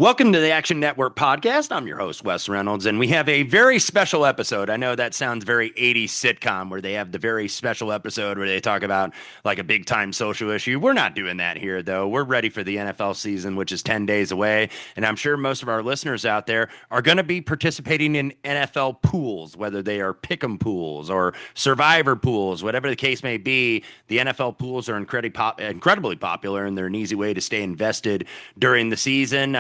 Welcome to the Action Network podcast. I'm your host, Wes Reynolds, and we have a very special episode. I know that sounds very 80s sitcom where they have the very special episode where they talk about like a big time social issue. We're not doing that here, though. We're ready for the NFL season, which is 10 days away. And I'm sure most of our listeners out there are going to be participating in NFL pools, whether they are pick'em pools or survivor pools, whatever the case may be. The NFL pools are incredibly popular, and they're an easy way to stay invested during the season.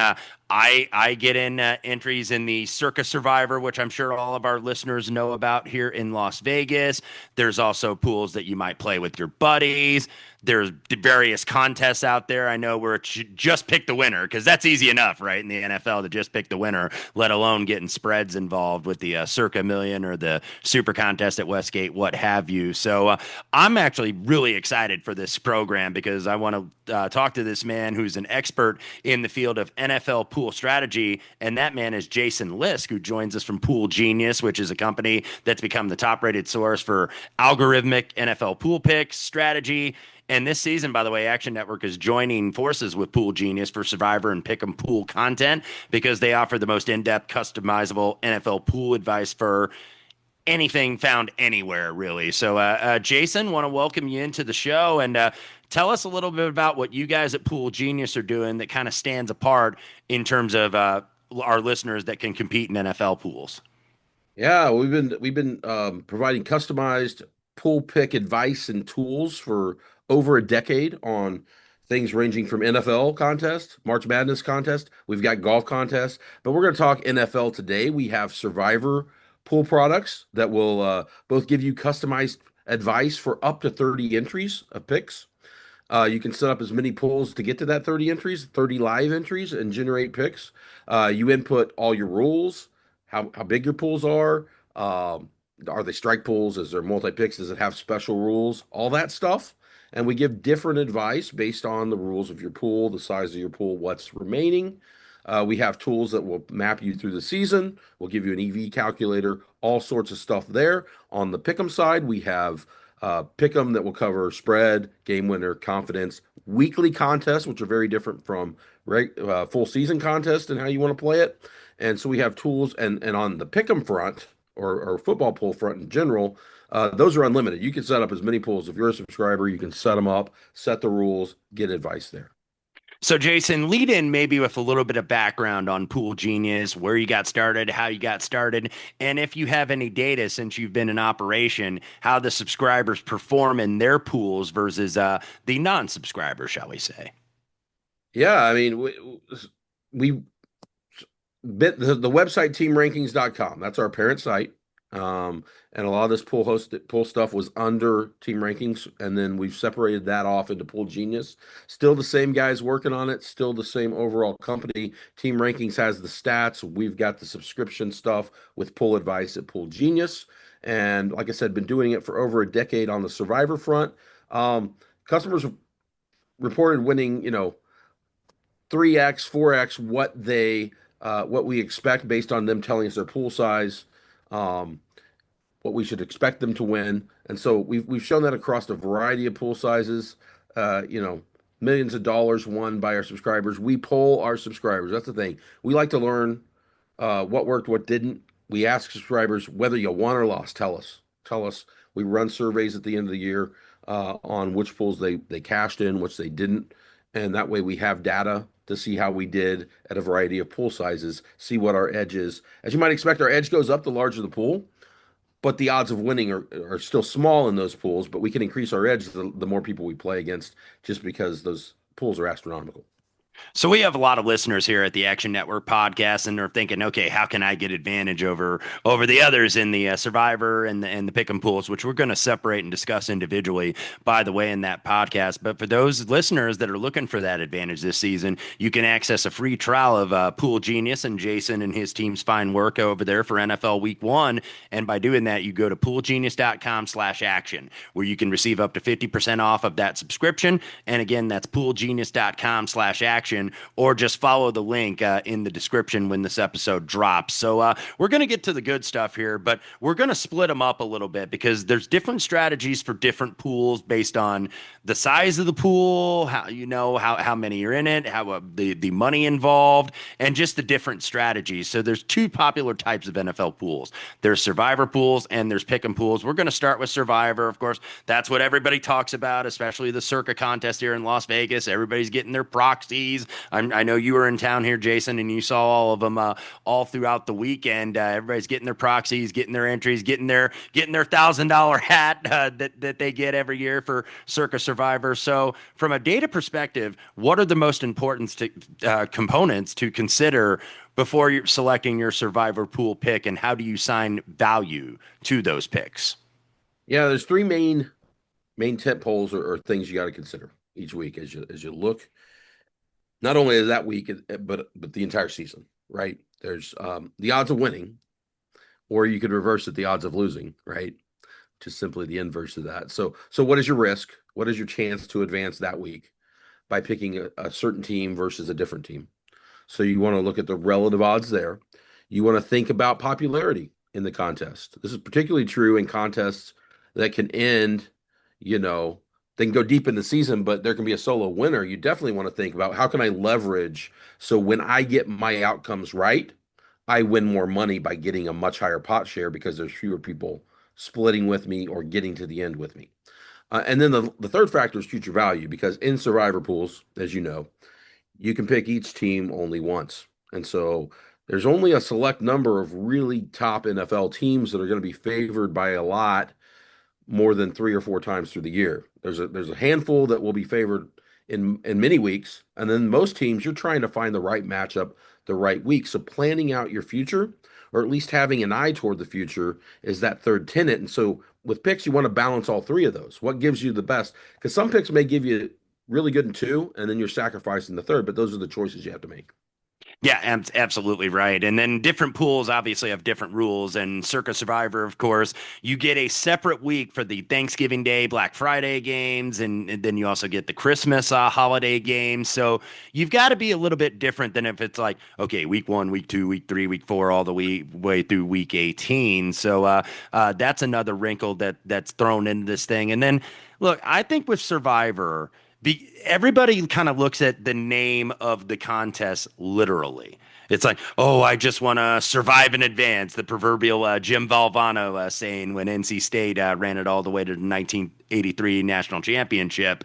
I get in entries in the Circus Survivor, which I'm sure all of our listeners know about here in Las Vegas. There's also pools that you might play with your buddies. There's various contests out there. I know where just pick the winner because that's easy enough, right? In the NFL to just pick the winner, let alone getting spreads involved with the Circa Million or the Super Contest at Westgate, what have you. So I'm actually really excited for this program because I want to talk to this man who's an expert in the field of NFL pool strategy, and that man is Jason Lisk, who joins us from PoolGenius, which is a company that's become the top-rated source for algorithmic NFL pool picks, strategy. And this season, by the way, Action Network is joining forces with PoolGenius for Survivor and Pick'em Pool content because they offer the most in-depth, customizable NFL pool advice for anything found anywhere, really. So, Jason, want to welcome you into the show and tell us a little bit about what you guys at PoolGenius are doing that kind of stands apart in terms of our listeners that can compete in NFL pools. Yeah, we've been providing customized pool pick advice and tools for over a decade on things ranging from NFL contest, March Madness contest. We've got golf contests, but we're going to talk NFL today. We have Survivor pool products that will both give you customized advice for up to 30 entries of picks. You can set up as many pools to get to that 30 entries, 30 live entries, and generate picks. You input all your rules, how big your pools are. Are they strike pools? Is there multi picks? Does it have special rules? All that stuff. And we give different advice based on the rules of your pool, the size of your pool, what's remaining. We have tools that will map you through the season. We'll give you an EV calculator, all sorts of stuff there. On the pick'em side, we have pick'em that will cover spread, game winner, confidence, weekly contests, which are very different from full season contests and how you want to play it. And so we have tools, and on the pick'em front or football pool front in general, those are unlimited. You can set up as many pools. If you're a subscriber, you can set them up, set the rules, get advice there. So, Jason, lead in maybe with a little bit of background on Pool Genius, where you got started, how you got started, and if you have any data since you've been in operation, how the subscribers perform in their pools versus the non-subscribers, shall we say? Yeah, I mean, we bit the website teamrankings.com. That's our parent site. And a lot of this pool stuff was under Team Rankings, and then we've separated that off into Pool Genius. Still the same guys working on it, still the same overall company. Team Rankings has the stats. We've got the subscription stuff with Pool Advice at Pool Genius. And like I said, been doing it for over a decade on the Survivor front. Customers reported winning, 3x, 4x what we expect based on them telling us their pool size, um, what we should expect them to win. And so we've shown that across a variety of pool sizes, uh, you know, millions of dollars won by our subscribers. We poll our subscribers. That's the thing. We like to learn what worked, what didn't. We ask subscribers whether you won or lost. Tell us. Tell us. We run surveys at the end of the year on which pools they cashed in, which they didn't, and that way we have data to see how we did at a variety of pool sizes, see what our edge is. As you might expect, our edge goes up the larger the pool, but the odds of winning are still small in those pools. But we can increase our edge the more people we play against, just because those pools are astronomical. So we have a lot of listeners here at the Action Network podcast, and they're thinking, okay, how can I get advantage over the others in the Survivor and the pick and pools, which we're going to separate and discuss individually, by the way, in that podcast. But for those listeners that are looking for that advantage this season, you can access a free trial of Pool Genius and Jason and his team's fine work over there for NFL Week One. And by doing that, you go to poolgenius.com/action, where you can receive up to 50% off of that subscription. And again, that's poolgenius.com/action. action, or just follow the link in the description when this episode drops. So we're going to get to the good stuff here, but we're going to split them up a little bit because there's different strategies for different pools based on the size of the pool, how how many are in it, how the money involved, and just the different strategies. So there's two popular types of NFL pools. There's survivor pools and there's pick'em pools. We're going to start with survivor, of course. That's what everybody talks about, especially the Circa contest here in Las Vegas. Everybody's getting their proxies. I know you were in town here, Jason, and you saw all of them all throughout the weekend. Everybody's getting their proxies, getting their entries, getting their $1,000 hat that they get every year for Circa Survivor. So, from a data perspective, what are the most important components to consider before you're selecting your survivor pool pick, and how do you assign value to those picks? Yeah, there's three main tent poles or things you got to consider each week as you look. Not only is that week, but the entire season, right? There's the odds of winning, or you could reverse it, the odds of losing, right? Just simply the inverse of that. So what is your risk? What is your chance to advance that week by picking a certain team versus a different team? So you want to look at the relative odds there. You want to think about popularity in the contest. This is particularly true in contests that can end, you know, they can go deep in the season, but there can be a solo winner. You definitely want to think about how can I leverage so when I get my outcomes right, I win more money by getting a much higher pot share because there's fewer people splitting with me or getting to the end with me. And then the third factor is future value because in survivor pools, as you know, you can pick each team only once. And so there's only a select number of really top NFL teams that are going to be favored by a lot more than 3 or 4 times through the year. There's a handful that will be favored in many weeks, and then most teams you're trying to find the right matchup the right week. So planning out your future, or at least having an eye toward the future, is that third tenet. And so with picks, you want to balance all three of those. What gives you the best? Because some picks may give you really good in two, and then you're sacrificing the third. But those are the choices you have to make. Yeah, absolutely right. And then different pools obviously have different rules. And Circa Survivor, of course, you get a separate week for the Thanksgiving Day, Black Friday games, and then you also get the Christmas holiday games. So you've got to be a little bit different than if it's like, okay, week one, week two, week three, week four, all the way through week 18. So that's another wrinkle that's thrown into this thing. And then, look, I think with Survivor, everybody kind of looks at the name of the contest literally. It's like, oh, I just want to survive in advance. The proverbial Jim Valvano saying when NC State ran it all the way to the 1983 national championship.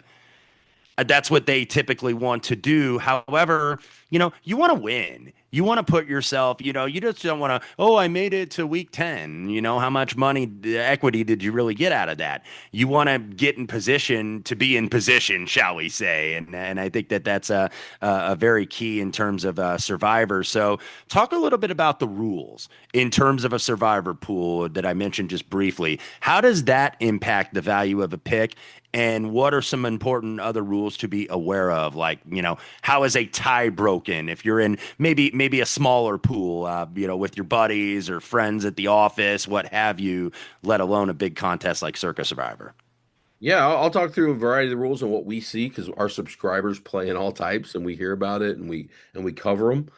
That's what they typically want to do. However, you want to win. You want to put yourself, you just don't want to, oh, I made it to week 10. How much money, equity did you really get out of that? You want to get in position to be in position, shall we say. And I think that's a very key in terms of Survivor. So talk a little bit about the rules in terms of a Survivor pool that I mentioned just briefly. How does that impact the value of a pick? And what are some important other rules to be aware of? Like, how is a tie broken if you're in maybe a smaller pool, with your buddies or friends at the office, what have you, let alone a big contest like Circa Survivor? Yeah, I'll talk through a variety of the rules and what we see because our subscribers play in all types and we hear about it and we cover them.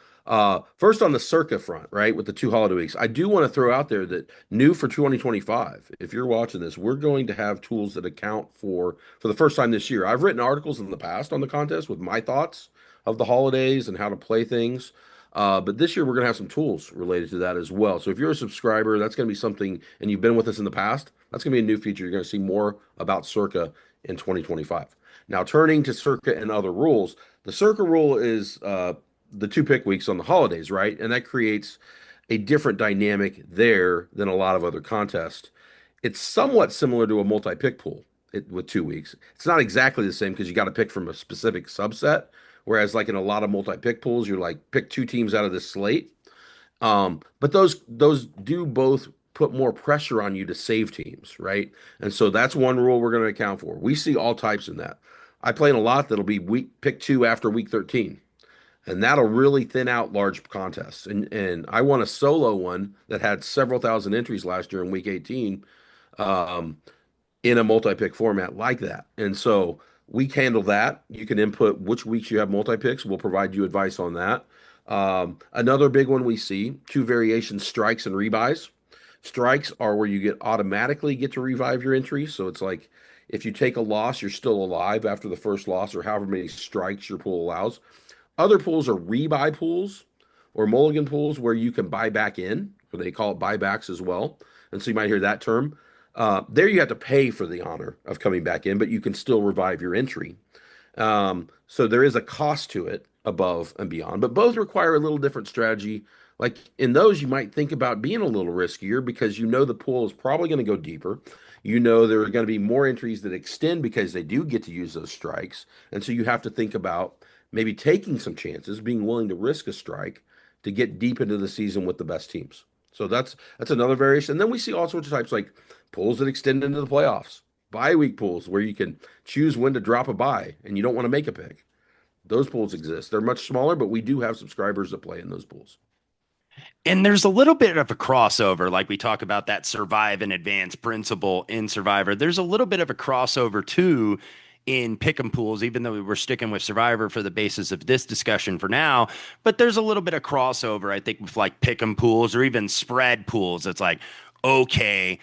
First on the Circa front, right, with the two holiday weeks, I do want to throw out there that new for 2025, if you're watching this, we're going to have tools that account for the first time this year. I've written articles in the past on the contest with my thoughts of the holidays and how to play things. But this year we're going to have some tools related to that as well. So if you're a subscriber, that's going to be something, and you've been with us in the past, that's going to be a new feature. You're going to see more about Circa in 2025. Now, turning to Circa and other rules, the Circa rule is the two pick weeks on the holidays, right? And that creates a different dynamic there than a lot of other contests. It's somewhat similar to a multi-pick pool with 2 weeks. It's not exactly the same because you got to pick from a specific subset. Whereas, like in a lot of multi-pick pools, you're like pick two teams out of this slate. But those do both put more pressure on you to save teams, right? And so that's one rule we're going to account for. We see all types in that. I play in a lot that'll be week pick two after week 13, and that'll really thin out large contests. And I won a solo one that had several thousand entries last year in week 18. In a multi-pick format like that. And so We handle that. You can input which weeks you have multi-picks. We'll provide you advice on that. Another big one we see, two variations, strikes and rebuys. Strikes are where you automatically get to revive your entry. So it's like if you take a loss, you're still alive after the first loss or however many strikes your pool allows. Other pools are rebuy pools or mulligan pools where you can buy back in, or they call it buybacks as well. And so you might hear that term. There you have to pay for the honor of coming back in, but you can still revive your entry. So there is a cost to it above and beyond, but both require a little different strategy. Like in those, you might think about being a little riskier because you know the pool is probably going to go deeper. You know there are going to be more entries that extend because they do get to use those strikes. And so you have to think about maybe taking some chances, being willing to risk a strike to get deep into the season with the best teams. So that's another variation. And then we see all sorts of types like pools that extend into the playoffs, bye week pools where you can choose when to drop a buy and you don't want to make a pick. Those pools exist. They're much smaller, but we do have subscribers that play in those pools. And there's a little bit of a crossover, like we talk about that survive and advance principle in Survivor. There's a little bit of a crossover too in pick'em pools, even though we were sticking with Survivor for the basis of this discussion for now. But there's a little bit of crossover, I think, with like pick'em pools or even spread pools. It's like, okay,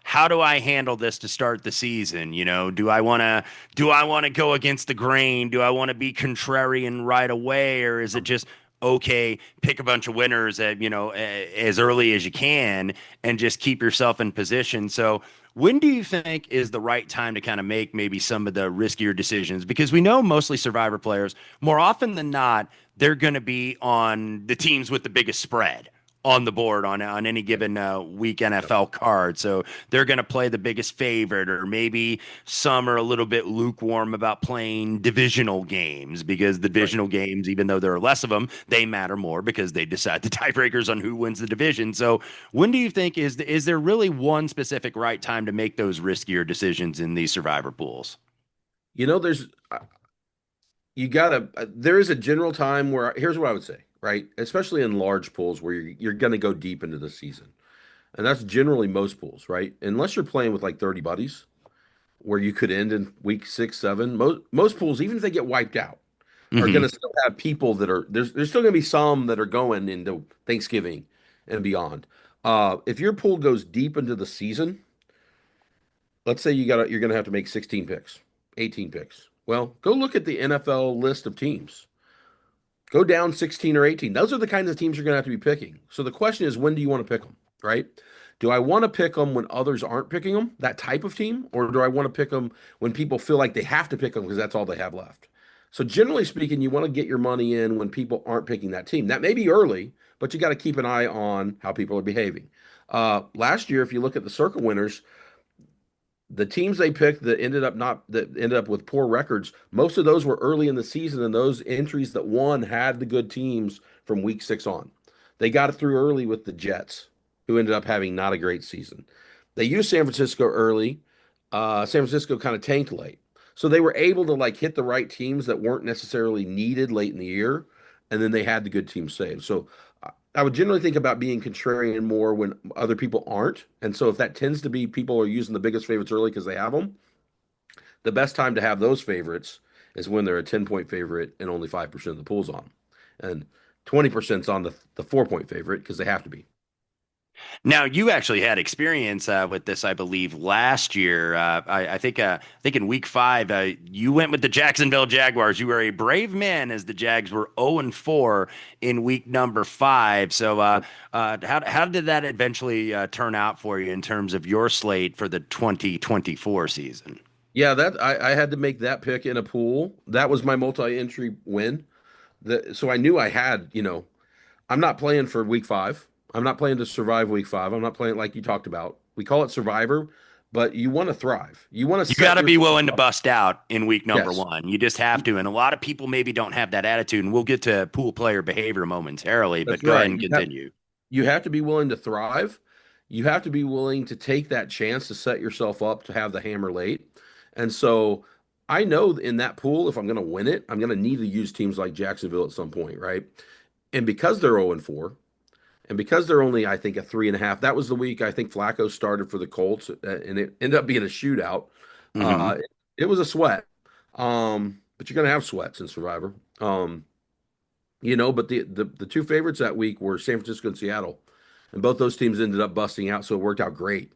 how do I handle this to start the season? Do I want to go against the grain? Do I want to be contrarian right away, or is it just okay, pick a bunch of winners as early as you can and just keep yourself in position? So when do you think is the right time to kind of make maybe some of the riskier decisions? Because we know mostly Survivor players, more often than not, they're going to be on the teams with the biggest spread on the board on any given week Yep. NFL card. So they're going to play the biggest favorite, or maybe some are a little bit lukewarm about playing divisional games because the Right. divisional games, even though there are less of them, they matter more because they decide the tiebreakers on who wins the division. So when do you think is there really one specific right time to make those riskier decisions in these survivor pools? There's you gotta there is a general time where here's what I would say, right? Especially in large pools where you're gonna go deep into the season. And that's generally most pools, right? Unless you're playing with like 30 buddies where you could end in week six, seven. Most pools, even if they get wiped out, are going Hmm. to still have people that are there's still going to be some that are going into Thanksgiving and beyond. If your pool goes deep into the season, let's say you're going to have to make 16 picks, 18 picks. Well, go look at the NFL list of teams. Go down 16 or 18. Those are the kinds of teams you're going to have to be picking. So the question is, when do you want to pick them, right? Do I want to pick them when others aren't picking them, that type of team, or do I want to pick them when people feel like they have to pick them because that's all they have left? So generally speaking, you want to get your money in when people aren't picking that team. That may be early, but you got to keep an eye on how people are behaving. Last year, if you look at the circle winners, the teams they picked that ended up with poor records, most of those were early in the season, and those entries that won had the good teams from week six on. They got it through early with the Jets, who ended up having not a great season. They used San Francisco early. San Francisco kind of tanked late. So they were able to like hit the right teams that weren't necessarily needed late in the year, and then they had the good teams saved. So I would generally think about being contrarian more when other people aren't. And so if that tends to be people are using the biggest favorites early because they have them, the best time to have those favorites is when they're a 10-point favorite and only 5% of the pool's on. And 20% is on the 4-point favorite because they have to be. Now, you actually had experience with this, I believe, last year. I think in week 5, you went with the Jacksonville Jaguars. You were a brave man as the Jags were 0-4 in week number 5. So, how did that eventually turn out for you in terms of your slate for the 2024 season? Yeah, that I had to make that pick in a pool. That was my multi-entry win. So I knew I had, I'm not playing for week 5. I'm not playing to survive week 5. I'm not playing like you talked about. We call it Survivor, but you want to thrive. You want to You got set to be yourself willing to up. bust out in week number Yes. 1. You just have to. And a lot of people maybe don't have that attitude. And we'll get to pool player behavior momentarily, but That's go ahead right. and continue. You have to be willing to thrive. You have to be willing to take that chance to set yourself up to have the hammer late. And so I know in that pool, if I'm going to win it, I'm going to need to use teams like Jacksonville at some point, right? And because they're 0-4, and because they're only, I think, a 3.5, that was the week I think Flacco started for the Colts, and it ended up being a shootout. Hmm. Uh, it, it was a sweat. But you're gonna have sweats in Survivor. But the two favorites that week were San Francisco and Seattle, and both those teams ended up busting out, so it worked out great.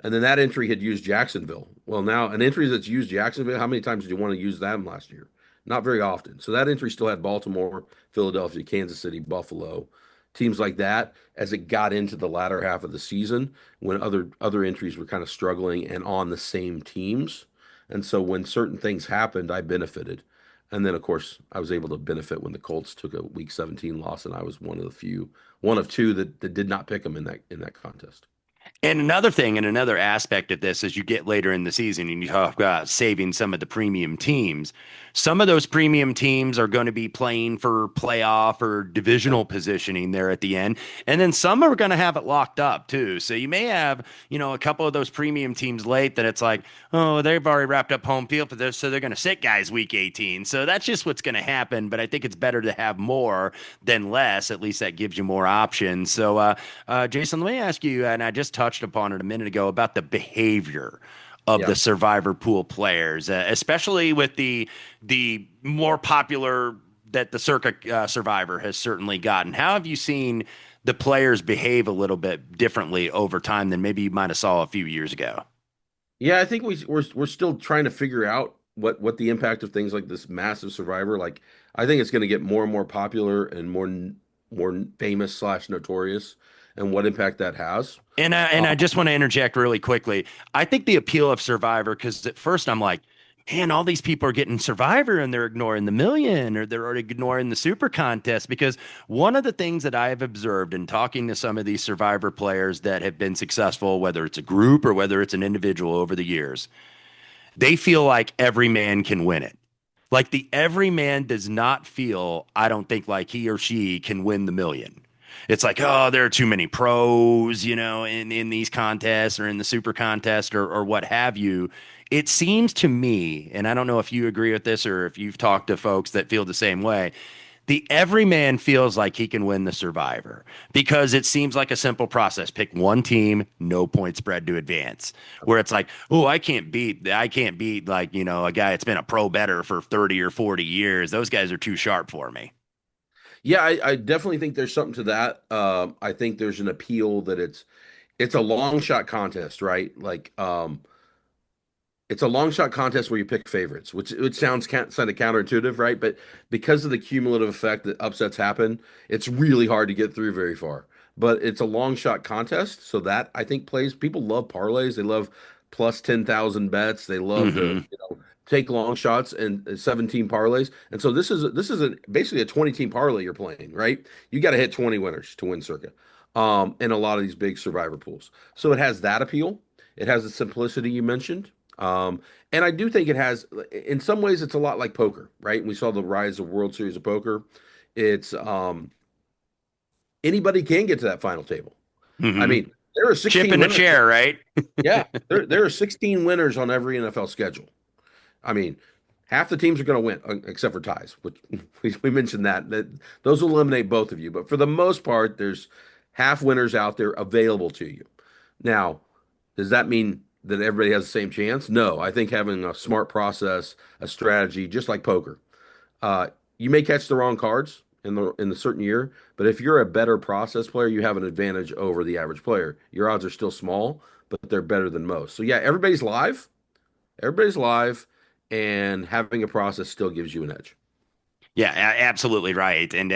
And then that entry had used Jacksonville. Well, now an entry that's used Jacksonville, how many times did you want to use them last year? Not very often. So that entry still had Baltimore, Philadelphia, Kansas City, Buffalo, teams like that as it got into the latter half of the season when other entries were kind of struggling and on the same teams. And so when certain things happened, I benefited. And then, of course, I was able to benefit when the Colts took a Week 17 loss, and I was one of two that did not pick them in that contest. And another thing, and another aspect of this, as you get later in the season and you talk about saving some of the premium teams, some of those premium teams are going to be playing for playoff or Yeah, divisional positioning there at the end. And then some are going to have it locked up too. So you may have, a couple of those premium teams late that it's like, oh, they've already wrapped up home field for this. So they're going to sit guys week 18. So that's just what's going to happen. But I think it's better to have more than less. At least that gives you more options. So, Jason, let me ask you, and I just touched upon it a minute ago about the behavior of yeah. the survivor pool players, especially with the more popular that the Circa Survivor has certainly gotten. How have you seen the players behave a little bit differently over time than maybe you might have saw a few years ago? Yeah, I think we're still trying to figure out what the impact of things like this massive Survivor. Like, I think it's going to get more and more popular and more famous slash notorious, and what impact that has. And I just want to interject really quickly. I think the appeal of Survivor, because at first I'm like, man, all these people are getting Survivor and they're ignoring the million or they're already ignoring the super contest. Because one of the things that I have observed in talking to some of these Survivor players that have been successful, whether it's a group or whether it's an individual over the years, they feel like every man can win it. Like the everyman does not feel, I don't think, like he or she can win the million. It's like, oh, there are too many pros, in these contests or in the super contest or what have you. It seems to me, and I don't know if you agree with this or if you've talked to folks that feel the same way, the everyman feels like he can win the survivor because it seems like a simple process. Pick one team, no point spread to advance. Where it's like, oh, I can't beat like, a guy that's been a pro better for 30 or 40 years. Those guys are too sharp for me. Yeah, I definitely think there's something to that. I think there's an appeal that it's a long shot contest, right? It's a long shot contest where you pick favorites, which sounds kind of counterintuitive, right? But because of the cumulative effect that upsets happen, it's really hard to get through very far. But it's a long shot contest, so that I think plays. People love parlays. They love plus 10,000 bets. They love to Hmm. take long shots and 17 parlays. And so basically a 20 team parlay you're playing, right? You got to hit 20 winners to win Circa. In a lot of these big survivor pools. So it has that appeal. It has the simplicity you mentioned. Um, and I do think it has, in some ways, it's a lot like poker, right? We saw the rise of World Series of Poker. It's Anybody can get to that final table. I Hmm. mean, there are Chip 16 in a winners. chair, right? Yeah, there are 16 winners on every NFL schedule. I mean, half the teams are going to win, except for ties, which we mentioned that those will eliminate both of you. But for the most part, there's half winners out there available to you. Now, does that mean that everybody has the same chance? No. I think having a smart process, a strategy, just like poker, uh, you may catch the wrong cards in the certain year, but if you're a better process player, you have an advantage over the average player. Your odds are still small, but they're better than most. So yeah, everybody's live, and having a process still gives you an edge. Yeah, absolutely right. And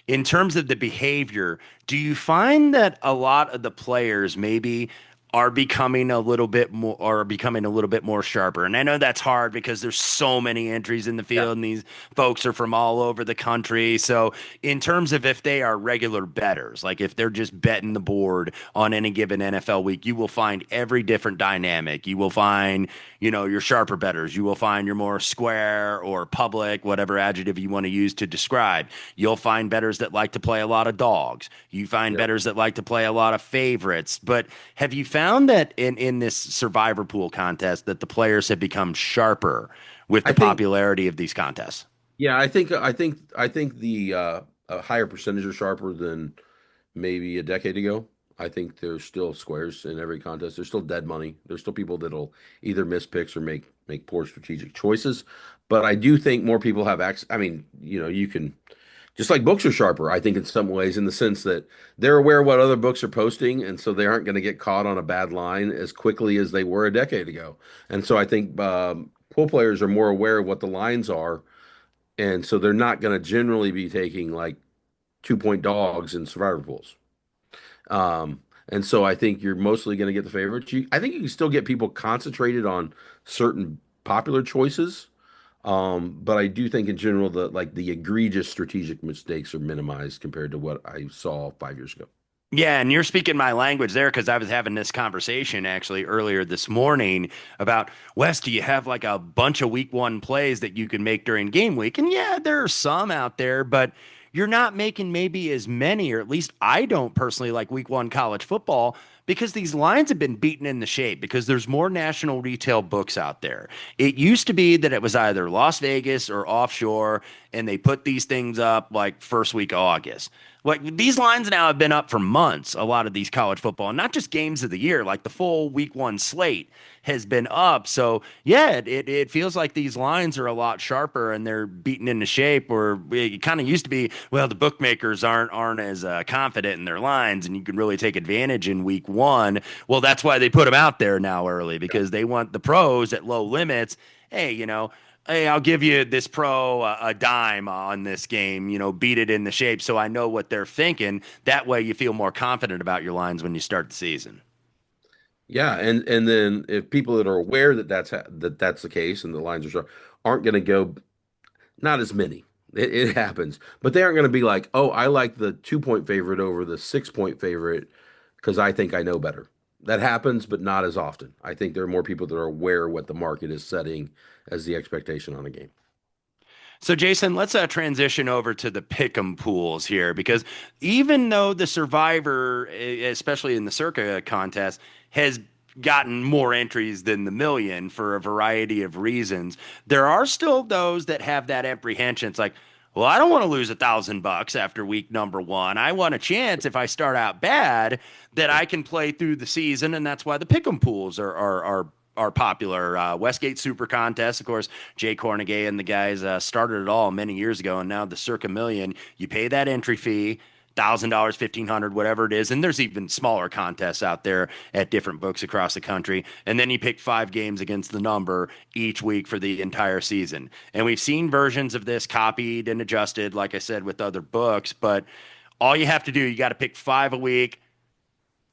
in terms of the behavior, do you find that a lot of the players maybe are becoming a little bit more sharper? And I know that's hard because there's so many entries in the Yeah. field and these folks are from all over the country. So in terms of if they are regular bettors, like if they're just betting the board on any given NFL week, you will find every different dynamic. You will find your sharper bettors. You will find your more square or public, whatever adjective you want to use to describe. You'll find bettors that like to play a lot of dogs. You find Yeah. bettors that like to play a lot of favorites. But have you found that in this survivor pool contest that the players have become sharper with I the think popularity of these contests? yeah, I think the a higher percentage are sharper than maybe a decade ago. I think there's still squares in every contest. There's still dead money. There's still people that'll either miss picks or make poor strategic choices. But I do think more people have access. I mean, you can just like books are sharper, I think, in some ways, in the sense that they're aware of what other books are posting, and so they aren't going to get caught on a bad line as quickly as they were a decade ago. And so I think pool players are more aware of what the lines are, and so they're not going to generally be taking like 2 point dogs in survivor pools. And so I think you're mostly going to get the favorites. I think you can still get people concentrated on certain popular choices. But I do think in general the egregious strategic mistakes are minimized compared to what I saw 5 years ago. Yeah, and you're speaking my language there because I was having this conversation actually earlier this morning about Wes, do you have like a bunch of week one plays that you can make during game week? And yeah, there are some out there, but you're not making maybe as many, or at least I don't personally like week one college football because these lines have been beaten into shape because there's more national retail books out there. It used to be that it was either Las Vegas or offshore, and they put these things up like first week of August. Like these lines now have been up for months, a lot of these college football, and not just games of the year, like the full week one slate has been up. So yeah, it feels like these lines are a lot sharper and they're beaten into shape. Or it kind of used to be, well, the bookmakers aren't as confident in their lines, and you can really take advantage in week one. Well, that's why they put them out there now early because they want the pros at low limits. Hey, hey, I'll give you this pro a dime on this game, beat it in the shape so I know what they're thinking. That way you feel more confident about your lines when you start the season. Yeah, and then if people that are aware that that's the case and the lines are short, aren't going to go, not as many. It happens, but they aren't going to be like, oh, I like the 2 point favorite over the 6 point favorite because I think I know better. That happens, but not as often. I think there are more people that are aware what the market is setting as the expectation on a game. So, Jason, let's transition over to the pick'em pools here because even though the Survivor, especially in the Circa contest, has gotten more entries than the million for a variety of reasons, there are still those that have that apprehension. It's like, well, I don't want to lose $1,000 after week number one. I want a chance if I start out bad that I can play through the season, and that's why the pick'em pools are popular. Westgate Super Contest, of course, Jay Cornegay and the guys started it all many years ago, and now the Circa Million. You pay that entry fee. $1,000, 1,500, whatever it is. And there's even smaller contests out there at different books across the country. And then you pick 5 games against the number each week for the entire season. And we've seen versions of this copied and adjusted, like I said, with other books. But all you have to do, you got to pick 5 a week,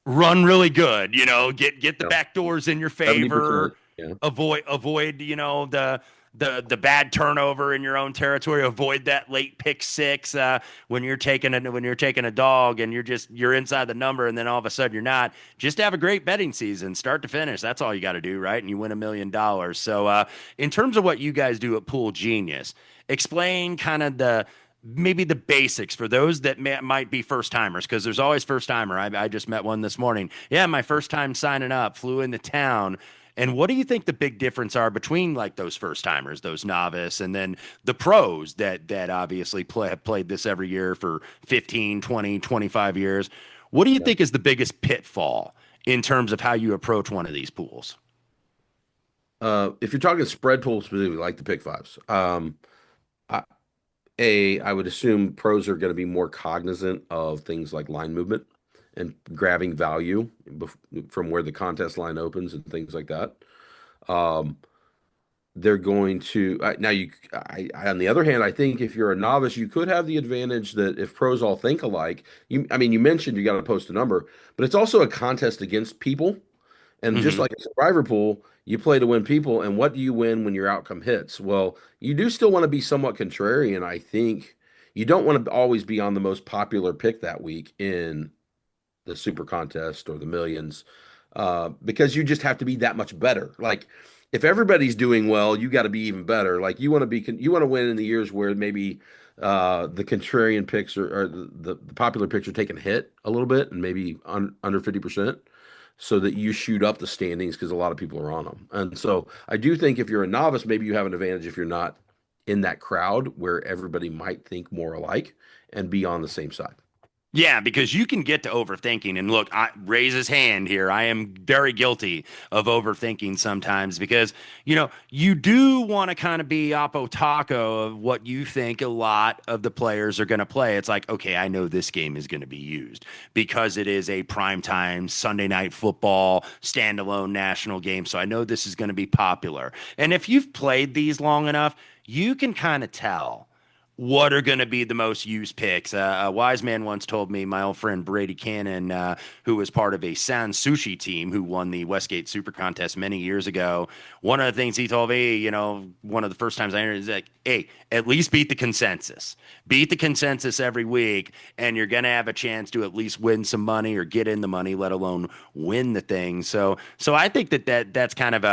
run really good, get the Yeah, back doors in your 70%. favor, Yeah. avoid, the bad turnover in your own territory, avoid that late pick six when you're taking a dog and you're inside the number and then all of a sudden you're not. Just have a great betting season, start to finish. That's all you got to do, right? And you win $1 million. So in terms of what you guys do at Pool Genius, explain kind of maybe the basics for those that might be first timers because there's always first timer. I just met one this morning. Yeah, my first time signing up, flew into town. And what do you think the big difference are between like those first timers, those novice, and then the pros that obviously have played this every year for 15, 20, 25 years? What do you Yeah. think is the biggest pitfall in terms of how you approach one of these pools? If you're talking spread pools specifically, like the pick fives, I, I would assume pros are going to be more cognizant of things like line movement and grabbing value from where the contest line opens and things like that. Um, they're going to now on the other hand, I think if you're a novice, you could have the advantage that if pros all think alike, I mean, you mentioned you got to post a number, but it's also a contest against people. And just Hmm. like a survivor pool, you play to win people. And what do you win when your outcome hits? Well, you do still want to be somewhat contrarian. I think you don't want to always be on the most popular pick that week in the super contest or the millions, because you just have to be that much better. Like if everybody's doing well, you got to be even better. Like you want to win in the years where maybe the contrarian picks or the popular picks are taking a hit a little bit and maybe under 50%, so that you shoot up the standings because a lot of people are on them. And so I do think if you're a novice, maybe you have an advantage if you're not in that crowd where everybody might think more alike and be on the same side. Yeah, because you can get to overthinking. And look, I raise his hand here. I am very guilty of overthinking sometimes because, you do want to kind of be oppo taco of what you think a lot of the players are going to play. It's like, okay, I know this game is going to be used because it is a primetime Sunday night football standalone national game. So I know this is going to be popular. And if you've played these long enough, you can kind of tell what are going to be the most used picks. A wise man once told me, my old friend Brady Cannon, who was part of a San Sushi team who won the Westgate Super Contest many years ago. One of the things he told me, one of the first times I heard is like, hey, at least beat the consensus. Beat the consensus every week, and you're going to have a chance to at least win some money or get in the money, let alone win the thing. So I think that's kind of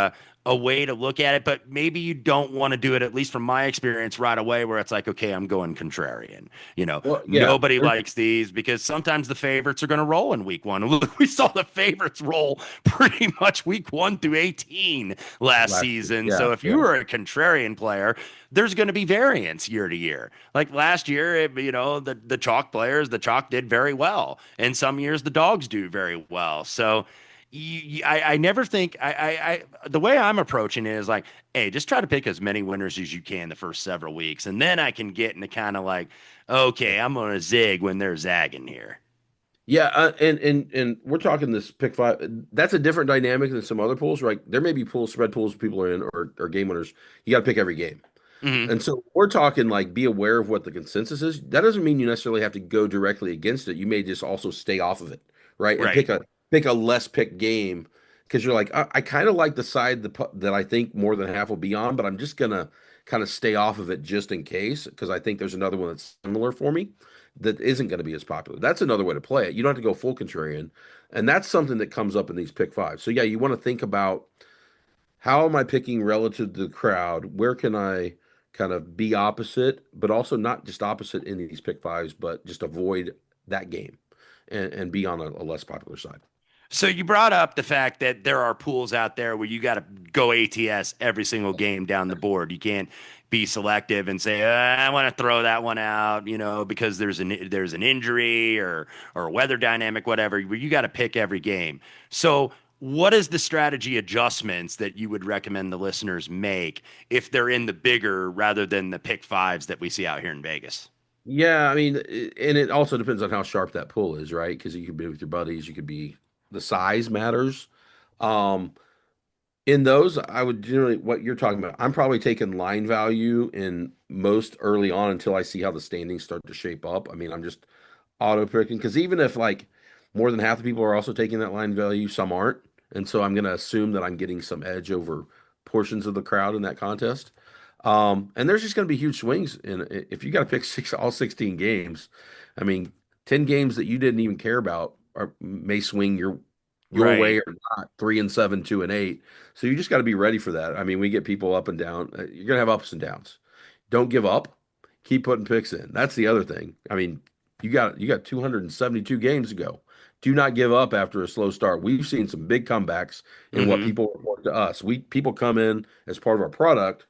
a way to look at it, but maybe you don't want to do it, at least from my experience, right away, where it's like, okay, I'm going contrarian. Well, yeah, Nobody likes these because sometimes the favorites are going to roll in week one. Look, we saw the favorites roll pretty much week 1 through 18 last last year. season. Yeah, So if you yeah. were a contrarian player, there's going to be variance year to year. Like last year, the chalk players, the chalk did very well. And some years the dogs do very well. So I never think the way I'm approaching it is like, hey, just try to pick as many winners as you can the first several weeks, and then I can get into kind of like, okay, I'm gonna zig when they're zagging here. Yeah, and we're talking this pick five. That's a different dynamic than some other pools, right? There may be pools, spread pools people are in, or game winners. You got to pick every game. Hmm. And so we're talking like be aware of what the consensus is. That doesn't mean you necessarily have to go directly against it. You may just also stay off of it, right? And Right. pick a less picked game because you're like, I kind of like the side that I think more than half will be on, but I'm just gonna kind of stay off of it just in case because I think there's another one that's similar for me that isn't going to be as popular. That's another way to play it. You don't have to go full contrarian, and that's something that comes up in these pick fives. So yeah, you want to think about how am I picking relative to the crowd? Where can I kind of be opposite, but also not just opposite in these pick fives, but just avoid that game and be on a less popular side. So you brought up the fact that there are pools out there where you got to go ATS every single game down the board. You can't be selective and say, I want to throw that one out, because there's an injury or a weather dynamic, whatever. Where you got to pick every game. So what is the strategy adjustments that you would recommend the listeners make if they're in the bigger rather than the pick fives that we see out here in Vegas? Yeah, I mean, and it also depends on how sharp that pull is, right? Because you could be with your buddies, you could be the size matters. Um, In those, I would generally what you're talking about. I'm probably taking line value in most early on until I see how the standings start to shape up. I mean, I'm just auto picking because even if like more than half the people are also taking that line value, some aren't, and so I'm going to assume that I'm getting some edge over portions of the crowd in that contest. And there's just going to be huge swings in if you got to pick all 16 games. I mean, 10 games that you didn't even care about may swing your way Right. or not. 3 and 7, 2 and 8. So you just got to be ready for that. I mean, we get people up and down. You're going to have ups and downs. Don't give up. Keep putting picks in. That's the other thing. I mean, you got 272 games to go. Do not give up after a slow start. We've seen some big comebacks in what Hmm. people report to us. We people come in as part of our product.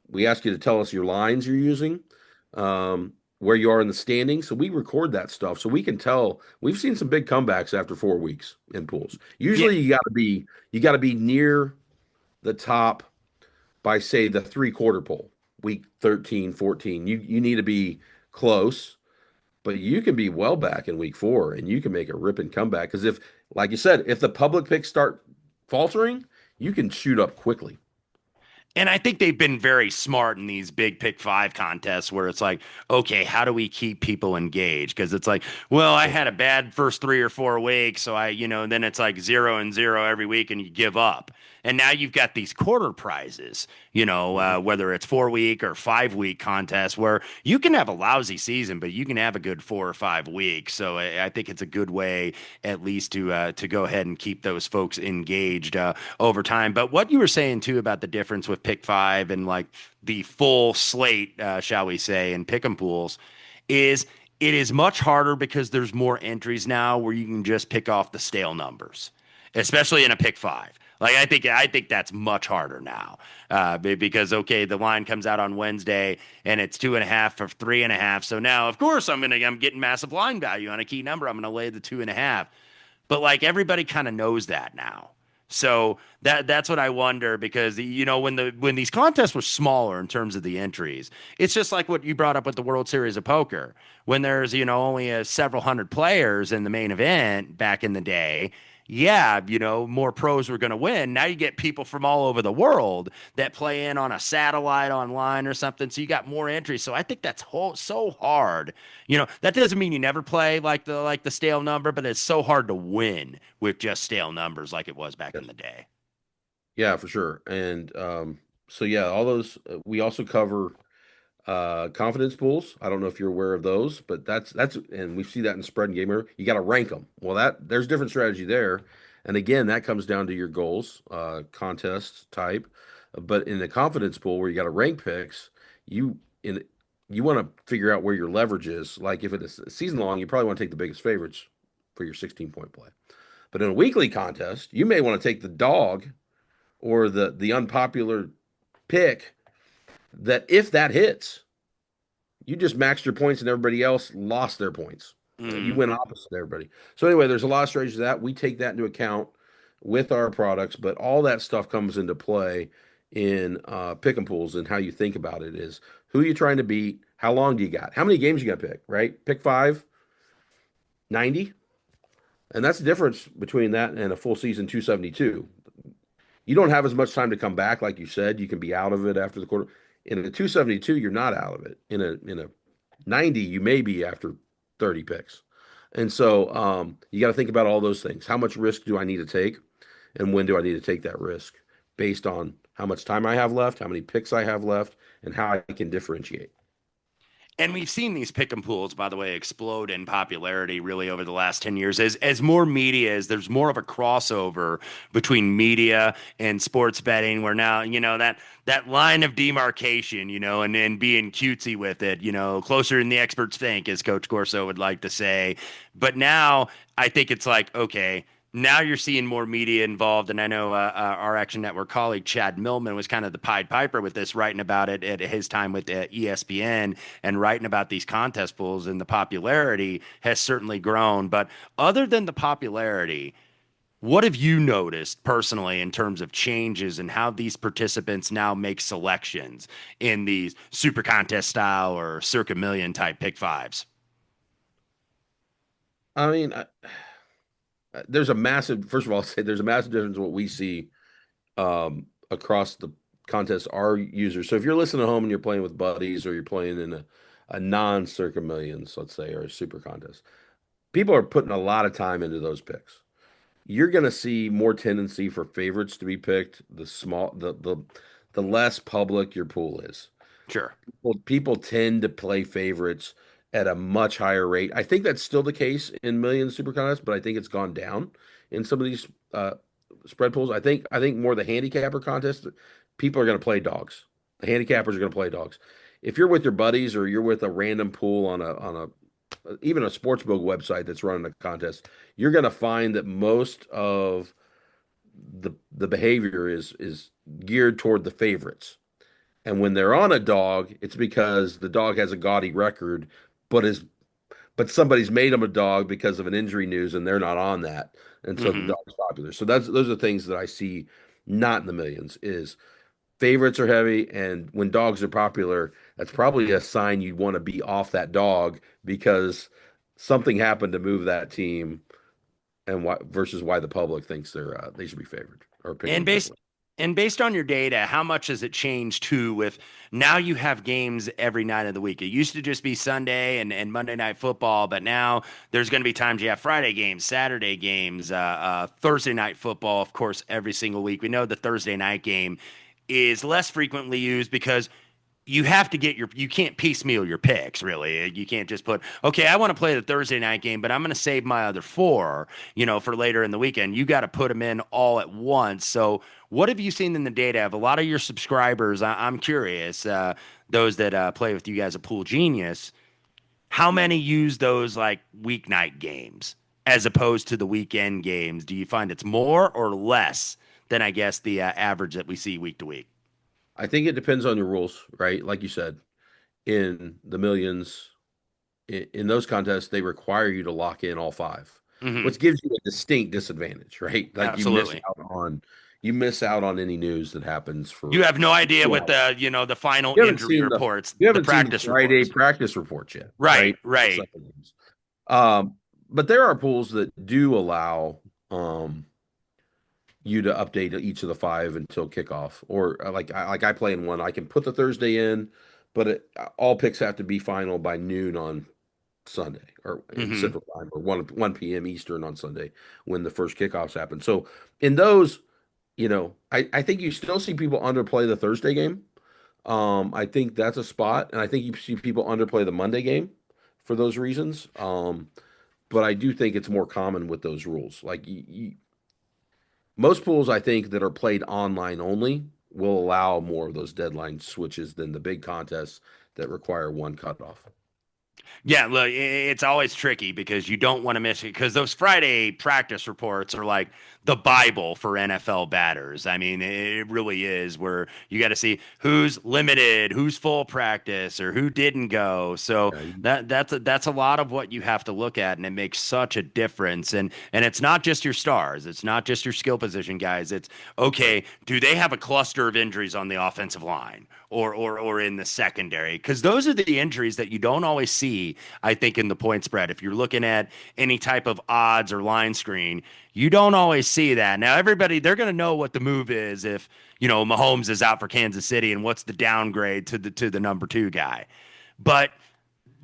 We ask you to tell us your lines you're using, where you are in the standings. So we record that stuff so we can tell. We've seen some big comebacks after 4 weeks in pools. Yeah. Usually you got to be near the top by say the three-quarter pole, week 13, 14. You need to be close, but you can be well back in week 4 and you can make a ripping comeback because if like you said, if the public picks start faltering, you can shoot up quickly. And I think they've been very smart in these big pick five contests where it's like, okay, how do we keep people engaged? Because it's like, well, I had a bad first 3 or 4 weeks. So then it's like 0-0 every week and you give up. And now you've got these quarter prizes, whether it's 4 week or 5 week contests where you can have a lousy season, but you can have a good 4 or 5 weeks. So I think it's a good way at least to go ahead and keep those folks engaged over time. But what you were saying too about the difference with pick five and like the full slate, shall we say, and pick 'em pools is it is much harder because there's more entries now where you can just pick off the stale numbers, especially in a pick five. Like I think that's much harder now, because okay, the line comes out on Wednesday and it's 2.5 or 3.5. So now, of course, I'm getting massive line value on a key number. I'm gonna lay the 2.5. But like everybody kind of knows that now. So that's what I wonder, because when these contests were smaller in terms of the entries, it's just like what you brought up with the World Series of Poker. When there's only several hundred players in the main event back in the day, yeah, more pros were going to win. Now you get people from all over the world that play in on a satellite online or something, so you got more entries. So I think that's so hard. That doesn't mean you never play like the stale number, but it's so hard to win with just stale numbers like it was back in Yes. the day. Yeah, for sure. And so yeah, all those we also cover confidence pools. I don't know if you're aware of those, but that's and we see that in spread and gamer. You got to rank them. Well, that there's different strategy there, and again, that comes down to your goals, contest type. But in the confidence pool where you got to rank picks, you in you want to figure out where your leverage is. Like if it's a season long, you probably want to take the biggest favorites for your 16-point play. But in a weekly contest, you may want to take the dog or the unpopular pick that if that hits, you just maxed your points and everybody else lost their points. You Mm. went opposite everybody. So anyway, there's a lot of strategies to that. We take that into account with our products, but all that stuff comes into play in pick and pools, and how you think about it is who are you trying to beat? How long do you got? How many games you got to pick, right? Pick five, 90. And that's the difference between that and a full season 272. You don't have as much time to come back, like you said. You can be out of it after the quarter. In a 272, you're not out of it. In a 90, you may be after 30 picks. And so you got to think about all those things. How much risk do I need to take? And when do I need to take that risk based on how much time I have left, how many picks I have left, and how I can differentiate. And we've seen these pick and pools, by the way, explode in popularity really over the last 10 years. As more media is, there's more of a crossover between media and sports betting, where now, that line of demarcation, and being cutesy with it, closer than the experts think, as Coach Corso would like to say. But now I think it's like, okay, now you're seeing more media involved. And I know our Action Network colleague, Chad Millman, was kind of the Pied Piper with this, writing about it at his time with ESPN, and writing about these contest pools. And the popularity has certainly grown. But other than the popularity, what have you noticed personally in terms of changes and how these participants now make selections in these super contest style or circa million type pick fives? I mean, there's a massive, first of all, I'll say there's a massive difference in what we see across the contest, our users. So if you're listening at home and you're playing with buddies, or you're playing in a non-circa millions, let's say, or a super contest, people are putting a lot of time into those picks. You're going to see more tendency for favorites to be picked the less public your pool is. Sure. People tend to play favorites at a much higher rate. I think that's still the case in million super contests, but I think it's gone down in some of these spread pools. I think more the handicapper contests, people are going to play dogs. The handicappers are going to play dogs. If you're with your buddies, or you're with a random pool on a even a sportsbook website that's running a contest, you're going to find that most of the behavior is geared toward the favorites. And when they're on a dog, it's because the dog has a gaudy record, but is but somebody's made them a dog because of an injury news, and they're not on that, and so the Hmm. dog's popular. So those are things that I see not in the millions. Is favorites are heavy, and when dogs are popular, that's probably a sign you want to be off that dog because something happened to move that team, and why versus why the public thinks they should be favored or picking And them that based way. and based on your data, how much has it changed too with now you have games every night of the week? It used to just be Sunday and Monday night football, but now there's going to be times you have Friday games, Saturday games, Thursday night football, of course, every single week. We know the Thursday night game is less frequently used because you can't piecemeal your picks, really. You can't just put, okay, I want to play the Thursday night game, but I'm going to save my other four, for later in the weekend. You got to put them in all at once. So what have you seen in the data of a lot of your subscribers? I'm curious, those that play with you guys at Pool Genius, how many use those like weeknight games as opposed to the weekend games? Do you find it's more or less than I guess the average that we see week to week. I think it depends on your rules, right? Like you said, in the millions, in those contests, they require you to lock in all five, Hmm. which gives you a distinct disadvantage, right? Like Absolutely. you miss out on any news that happens You for have no idea 2 what hours. the final You haven't injury seen the reports, you the haven't seen the practice Friday reports. practice reports yet, Right, right? The right. Sunday games. But there are pools that do allow you to update each of the five until kickoff, or like I play in one. I can put the Thursday in, but all picks have to be final by noon on Sunday or Hmm. Central Time or one p.m. Eastern on Sunday when the first kickoffs happen. So in those, I think you still see people underplay the Thursday game. I think that's a spot, and I think you see people underplay the Monday game for those reasons. But I do think it's more common with those rules. Like most pools, I think that are played online only will allow more of those deadline switches than the big contests that require one cutoff. Yeah, look, it's always tricky because you don't want to miss it because those Friday practice reports are like the Bible for NFL batters. I mean, it really is where you got to see who's limited, who's full practice, or who didn't go. So Yeah, that's a lot of what you have to look at, and it makes such a difference. And it's not just your stars, it's not just your skill position guys. It's okay, do they have a cluster of injuries on the offensive line? Or in the secondary, because those are the injuries that you don't always see, I think, in the point spread. If you're looking at any type of odds or line screen, you don't always see that. Now, everybody, they're going to know what the move is if, Mahomes is out for Kansas City and what's the downgrade to the number two guy. But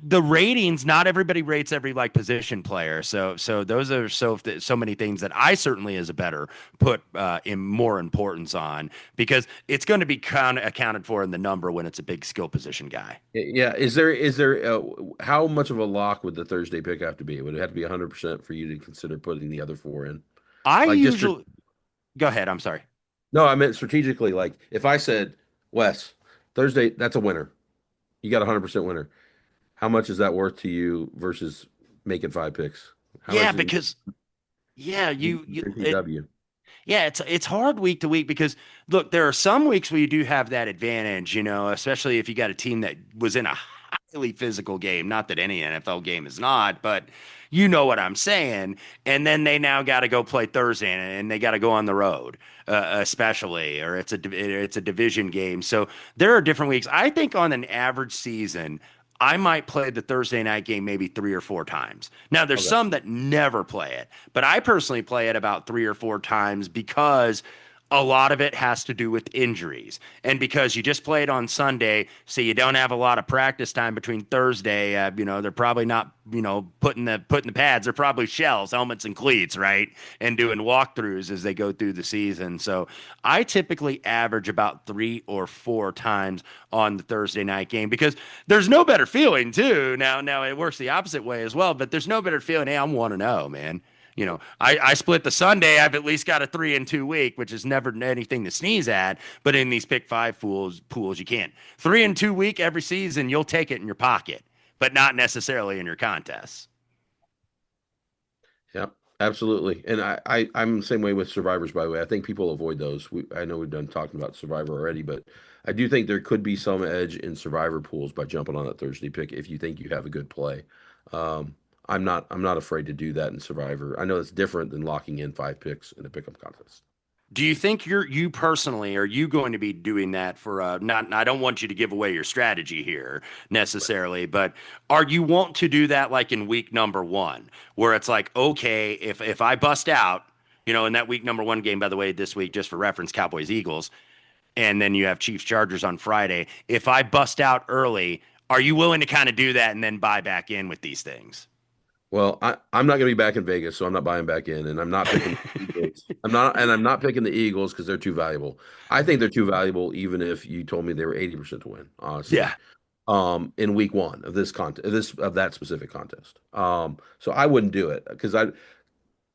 the ratings, not everybody rates every like position player. So those are so many things that I certainly as a better put in more importance on because it's going to be accounted for in the number when it's a big skill position guy. yeah. Is there how much of a lock would the Thursday pick have to be? Would it have to be 100% for you to consider putting the other four in? I Like usually go ahead. I'm sorry. no, I meant strategically. Like if I said Wes Thursday, that's a winner. You got a 100% winner. How much is that worth to you versus making five picks? How Yeah, much is because yeah, it W? yeah, it's hard week to week because look, there are some weeks where you do have that advantage, especially if you got a team that was in a highly physical game. Not that any NFL game is not, but you know what I'm saying. And then they now got to go play Thursday, and they got to go on the road, especially, or it's a division game. So there are different weeks. I think on an average season, I might play the Thursday night game maybe 3 or 4 times. Now, there's Okay. some that never play it, but I personally play it about 3 or 4 times because a lot of it has to do with injuries. And because you just played on Sunday, so you don't have a lot of practice time between Thursday, they're probably not, putting the pads, they're probably shells, helmets and cleats, right? And doing walkthroughs as they go through the season. So I typically average about 3 or 4 times on the Thursday night game because there's no better feeling too. Now it works the opposite way as well, but there's no better feeling. Hey, I'm 1-0, man. I split the Sunday. I've at least got a 3-2 week, which is never anything to sneeze at. But in these pick five pools, you can't. 3-2 week every season, you'll take it in your pocket, but not necessarily in your contests. Yeah, absolutely. And I'm the same way with survivors, by the way. I think people avoid those. I know we've done talking about survivor already, but I do think there could be some edge in survivor pools by jumping on that Thursday pick if you think you have a good play. Um, I'm not afraid to do that in survivor. I know it's different than locking in five picks in a pickup contest. Do you think you personally are you going to be doing that for not I don't want you to give away your strategy here necessarily, but are you want to do that like in week number 1 where it's like okay, if I bust out, in that week number 1 game, by the way, this week just for reference, Cowboys Eagles, and then you have Chiefs Chargers on Friday. If I bust out early, are you willing to kind of do that and then buy back in with these things? Well, I'm not going to be back in Vegas, so I'm not buying back in, and I'm not picking the Eagles. I'm not picking the Eagles because they're too valuable. I think they're too valuable, even if you told me they were 80% to win, honestly. Yeah. In week one of this contest, of that specific contest. So I wouldn't do it because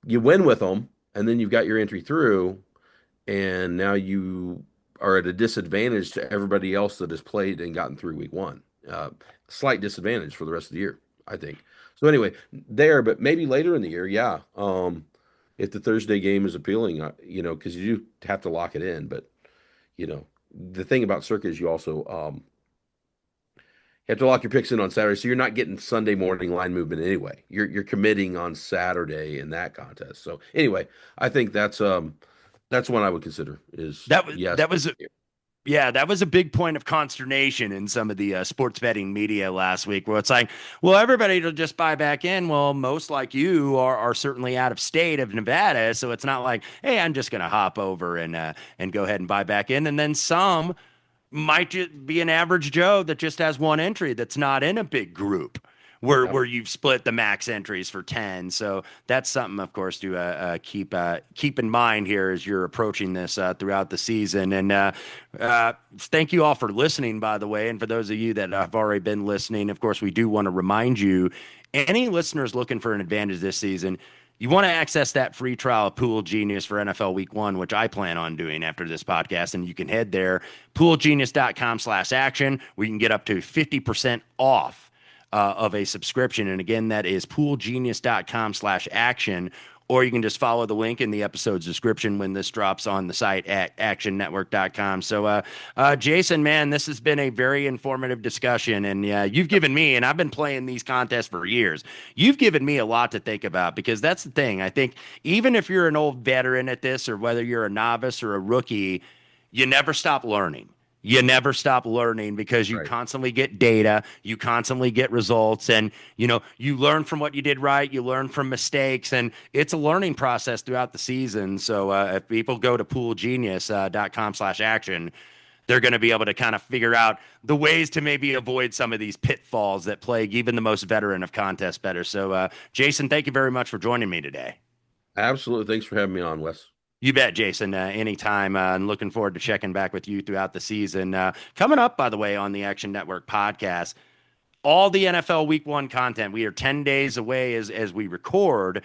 you win with them, and then you've got your entry through, and now you are at a disadvantage to everybody else that has played and gotten through week one. Slight disadvantage for the rest of the year, I think. So anyway, but maybe later in the year, yeah. if the Thursday game is appealing, because you do have to lock it in. But the thing about circuit is you also you have to lock your picks in on Saturday, so you're not getting Sunday morning line movement anyway. You're committing on Saturday in that contest. So anyway, I think that's one I would consider is That was yes. that was Yeah, that was a big point of consternation in some of the sports betting media last week, where it's like, well, everybody will just buy back in. Well, most like you are certainly out of state of Nevada, so it's not like, hey, I'm just going to hop over and go ahead and buy back in. And then some might just be an average Joe that just has one entry that's not in a big group Yep. where you've split the max entries for 10. So that's something, of course, to keep in mind here as you're approaching this throughout the season. And thank you all for listening, by the way. And for those of you that have already been listening, of course, we do want to remind you, any listeners looking for an advantage this season, you want to access that free trial of Pool Genius for NFL Week 1, which I plan on doing after this podcast. And you can head there, poolgenius.com/action, where you can get up to 50% off of a subscription. And again, that is poolgenius.com/action. Or you can just follow the link in the episode's description when this drops on the site at actionnetwork.com. So, Jason, man, this has been a very informative discussion. And you've given me, and I've been playing these contests for years, you've given me a lot to think about, because that's the thing. I think even if you're an old veteran at this, or whether you're a novice or a rookie, you never stop learning. You never stop learning, because you Right. constantly get data, you constantly get results, and you learn from what you did right, you learn from mistakes, and it's a learning process throughout the season. So if people go to poolgenius.com/action, they're going to be able to kind of figure out the ways to maybe avoid some of these pitfalls that plague even the most veteran of contest bettors. So Jason, thank you very much for joining me today. Absolutely. Thanks for having me on, Wes. You bet, Jason. Anytime. And looking forward to checking back with you throughout the season. Coming up, by the way, on the Action Network podcast, all the NFL Week 1 content. We are 10 days away as we record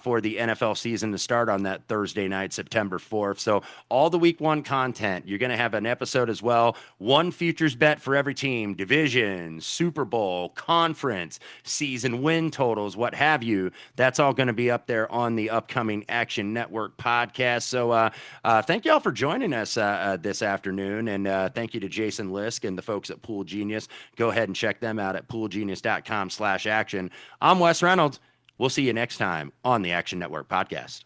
for the NFL season to start on that Thursday night, September 4th. So all the Week 1 content, you're going to have an episode as well. One futures bet for every team, division, Super Bowl, conference, season win totals, what have you. That's all going to be up there on the upcoming Action Network podcast. So thank you all for joining us this afternoon. And thank you to Jason Lisk and the folks at Pool Genius. Go ahead and check them out at poolgenius.com/action. I'm Wes Reynolds. We'll see you next time on the Action Network podcast.